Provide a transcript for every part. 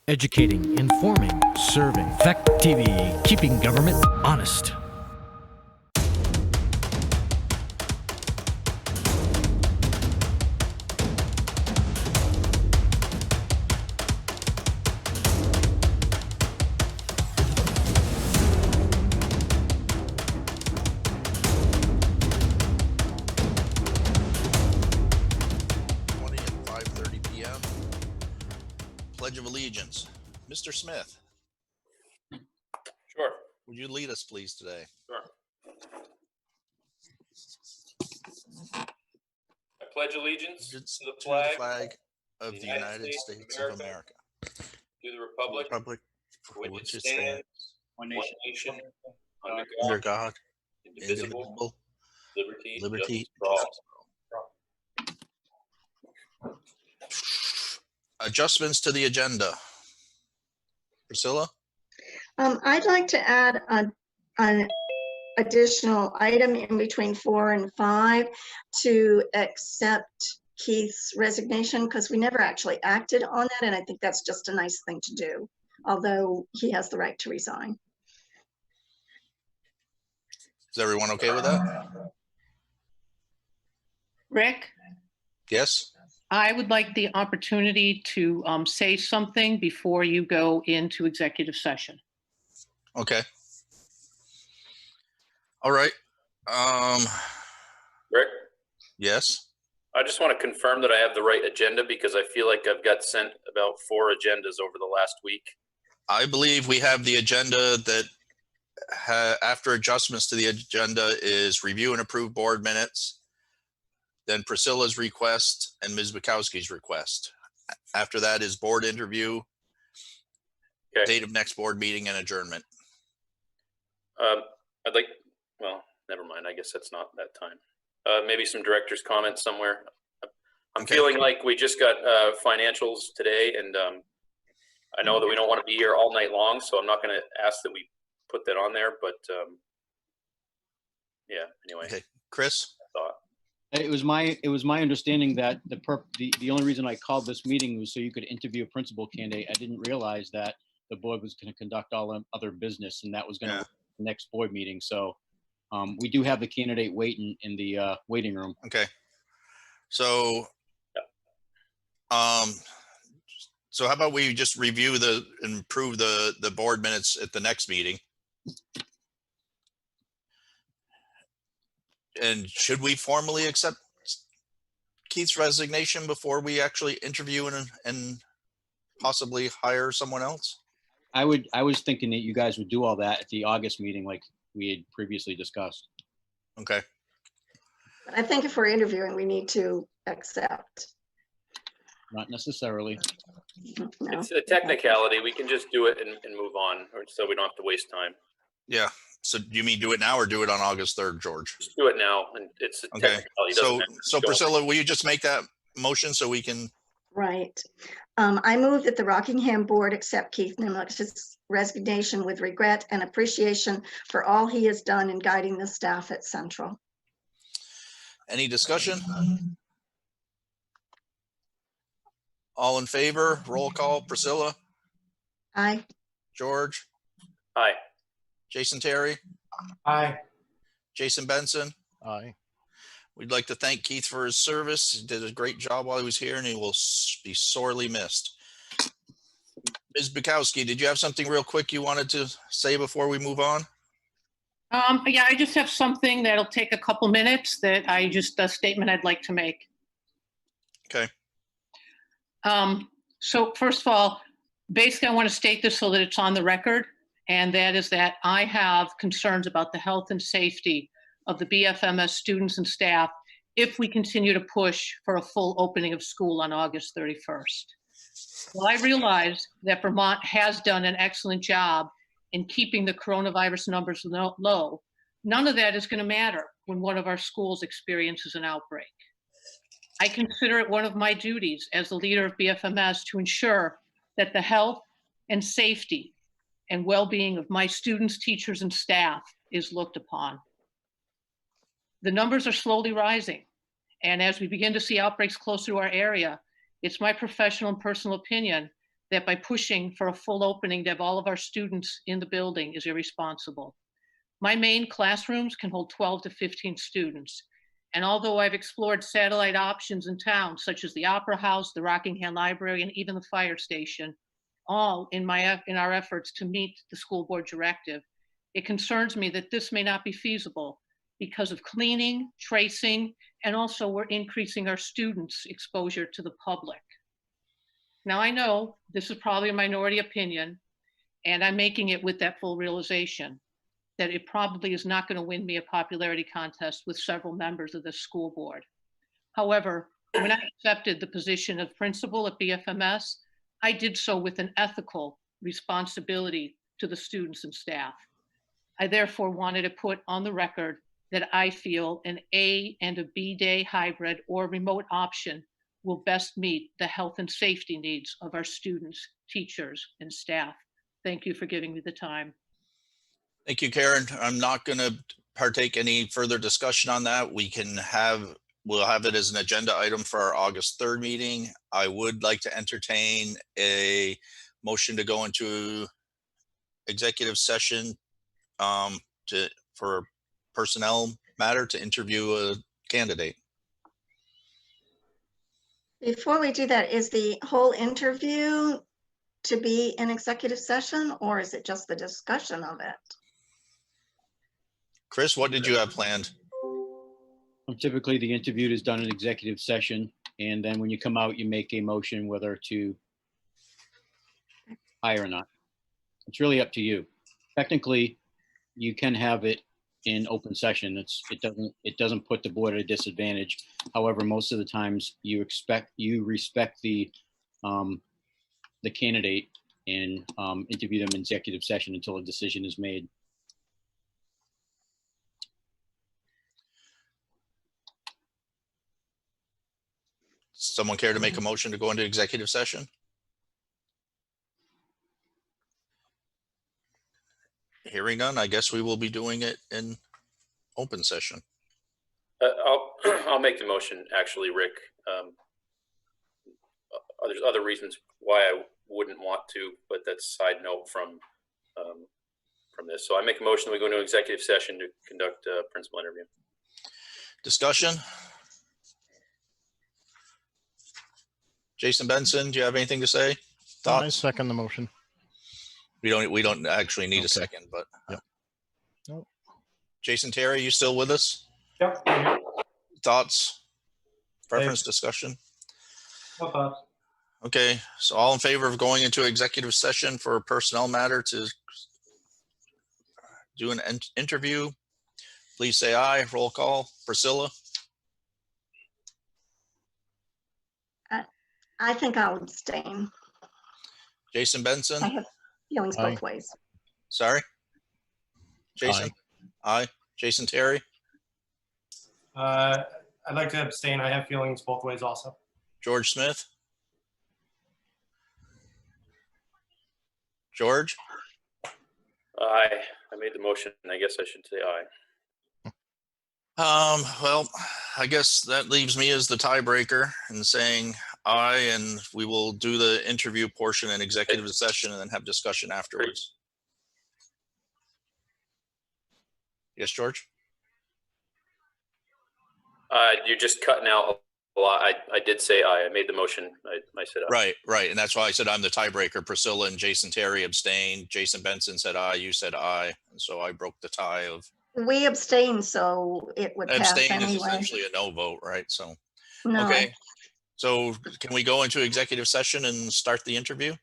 Educating, informing, serving. Fact TV, keeping government honest. At 5:30 p.m. Pledge of Allegiance. Mr. Smith, Sure. would you lead us, please, today? Sure. I pledge allegiance to the flag of the United States of America, to the republic for which it stands, stands, one nation, under under God, God, indivisible, indivisible, liberty, liberty, and justice for all. Adjustments to the agenda. Priscilla? I'd like to add an additional item in between 4 and 5 to accept Keith's resignation, because we never actually acted on that, and I think that's just a nice thing to do, although he has the right to resign. Is everyone okay with that? Rick, Yes? I would like the opportunity to say something before you go into executive session. Okay. All right. Rick, Yes. I just want to confirm that I have the right agenda because I feel like I've got sent about 4 agendas over the last week. I believe we have the agenda that after adjustments to the agenda is review and approve board minutes, then Priscilla's request and Ms. Bukowski's request. After that is board interview, Okay. date of next board meeting, and adjournment. Well, never mind. I guess that's not that time. Maybe some director's comments somewhere. I'm Okay. feeling like we just got financials today, and I know that we don't want to be here all night long, so I'm not going to ask that we put that on there, but yeah, anyway. Okay. Chris? Thought. It was my understanding that the only reason I called this meeting was so you could interview a principal candidate. I didn't realize that the board was going to conduct all other business, and that was going to be the next board meeting. So we do have the candidate waiting in the waiting room. Okay. So, so how about we just review and approve the board minutes at the next meeting? And should we formally accept Keith's resignation before we actually interview and possibly hire someone else? I was thinking that you guys would do all that at the August meeting, like we had previously discussed. Okay. I think if we're interviewing, we need to accept. Not necessarily. No. It's a technicality. We can just do it and move on, or so we don't have to waste time. Yeah. So do you mean do it now or do it on August 3rd, George? Just do it now, and it's a Okay. technicality. So Priscilla, will you just make that motion so we can? Right. I move that the Rockingham board accept Keith Nimlich's resignation with regret and appreciation for all he has done in guiding the staff at Central. Any discussion? All in favor? Roll call. Priscilla? Aye. George? Aye. Jason Terry? Aye. Jason Benson? Aye. We'd like to thank Keith for his service. He did a great job while he was here, and he will be sorely missed. Ms. Bukowski, did you have something real quick you wanted to say before we move on? Yeah, I just have something that'll take a couple minutes a statement I'd like to make. Okay. So first of all, basically I want to state this so that it's on the record, and that is that I have concerns about the health and safety of the BFMS students and staff if we continue to push for a full opening of school on August 31st. Well, I realize that Vermont has done an excellent job in keeping the coronavirus numbers low. None of that is going to matter when one of our schools experiences an outbreak. I consider it one of my duties as the leader of BFMS to ensure that the health and safety and well-being of my students, teachers, and staff is looked upon. The numbers are slowly rising, and as we begin to see outbreaks closer to our area, it's my professional and personal opinion that by pushing for a full opening to have all of our students in the building is irresponsible. My main classrooms can hold 12 to 15 students. And although I've explored satellite options in town, such as the Opera House, the Rockingham Library, and even the fire station, all in our efforts to meet the school board directive, it concerns me that this may not be feasible because of cleaning, tracing, and also we're increasing our students' exposure to the public. Now, I know this is probably a minority opinion, and I'm making it with that full realization that it probably is not going to win me a popularity contest with several members of the school board. However, when I accepted the position of principal at BFMS, I did so with an ethical responsibility to the students and staff. I therefore wanted to put on the record that I feel an A and a B day hybrid or remote option will best meet the health and safety needs of our students, teachers, and staff. Thank you for giving me the time. Thank you, Karen. I'm not going to partake any further discussion on that. We'll have it as an agenda item for our August 3rd meeting. I would like to entertain a motion to go into executive session for personnel matter to interview a candidate. Before we do that, is the whole interview to be an executive session, or is it just the discussion of it? Chris, what did you have planned? Typically, the interview is done in executive session, and then when you come out, you make a motion whether to hire or not. It's really up to you. Technically, you can have it in open session. It doesn't put the board at a disadvantage. However, most of the times you respect the candidate and interview them in executive session until a decision is made. Someone care to make a motion to go into executive session? Hearing none, I guess we will be doing it in open session. I'll make the motion, actually, Rick. There's other reasons why I wouldn't want to, but that's a side note from this. So I make a motion that we go into executive session to conduct a principal interview. Discussion? Jason Benson, do you have anything to say? I Thoughts? second the motion. We don't actually need a Okay. second, but Yep. Nope. Jason Terry, you still with us? Yep. Thoughts? Preference discussion? No thoughts. Okay, so all in favor of going into executive session for a personnel matter to do an interview, please say aye. Roll call. Priscilla? I think I'll abstain. Jason I Benson? have feelings Aye. both ways. Sorry? Jason? Aye. Jason Terry? I'd like to abstain. I have feelings both ways also. George Smith? George? Aye. I made the motion, and I guess I should say aye. Well, I guess that leaves me as the tiebreaker and saying aye, and we will do the interview portion in executive session and then have discussion afterwards. Yes, George? You're just cutting out a lot. I did say aye. I made the motion. I said aye. Right. And that's why I said I'm the tiebreaker. Priscilla and Jason Terry abstained. Jason Benson said aye. You said aye. And so I broke the tie of We abstain, so it would pass abstain is anyway. essentially a no vote, right? So, No, okay. So can we go into executive session and start the interview?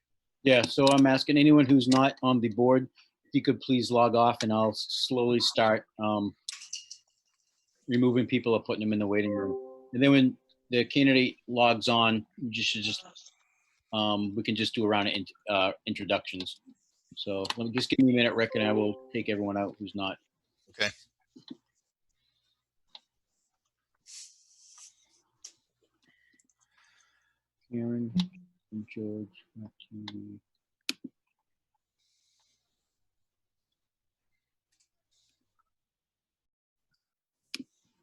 Yeah, so I'm asking anyone who's not on the board, if you could please log off and I'll slowly start removing people or putting them in the waiting room. And then when the candidate logs on, we can just do a round of introductions. So let me just give me a minute, Rick, and I will take everyone out who's not. Okay. Karen and George. Martini.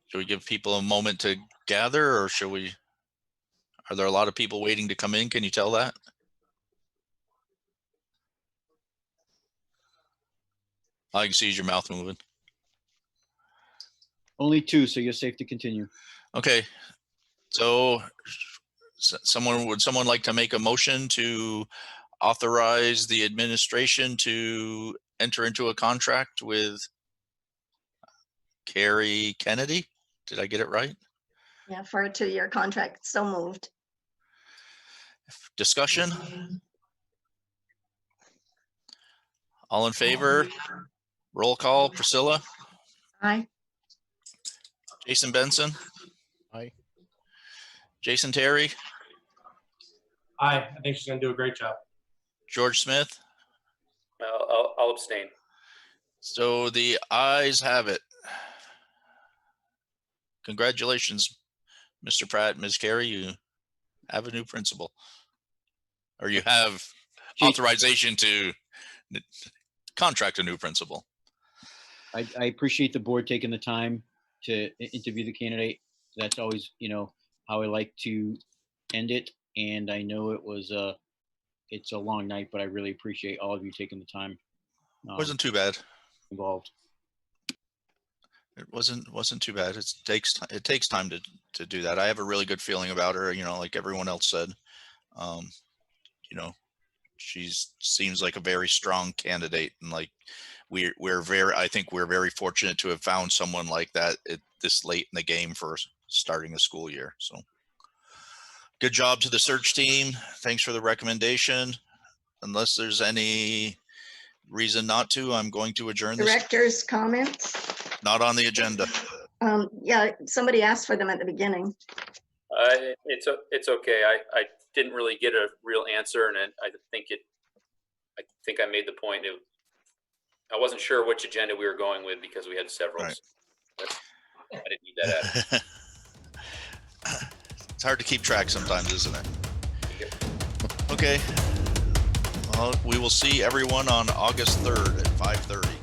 Should we give people a moment to gather or are there a lot of people waiting to come in? Can you tell that? I can see your mouth moving. Only 2, so you're safe to continue. Okay. So would someone like to make a motion to authorize the administration to enter into a contract with Carrie Kennedy? Did I get it right? Yeah, for a 2-year contract. So moved. Discussion? All in favor? Roll call. Priscilla? Aye. Jason Benson? Aye. Jason Terry? I think she's going to do a great job. George Smith? I'll abstain. So the ayes have it. Congratulations, Mr. Pratt, Ms. Carey, you have a new principal. Or you have authorization to contract a new principal. I appreciate the board taking the time to interview the candidate. That's always, how I like to end it. And I know it's a long night, but I really appreciate all of you taking the time. Wasn't too bad. Involved. It wasn't too bad. It takes time to do that. I have a really good feeling about her, like everyone else said. She seems like a very strong candidate, and like I think we're very fortunate to have found someone like that this late in the game for starting the school year. So good job to the search team. Thanks for the recommendation. Unless there's any reason not to, I'm going to adjourn this. Director's comments. Not on the agenda. Yeah, somebody asked for them at the beginning. It's okay. I didn't really get a real answer, and I think I made the point. I wasn't sure which agenda we were going with because we had several. Right. So I didn't need that added. It's hard to keep track sometimes, isn't it? Okay. Well, we will see everyone on August 3rd at 5:30.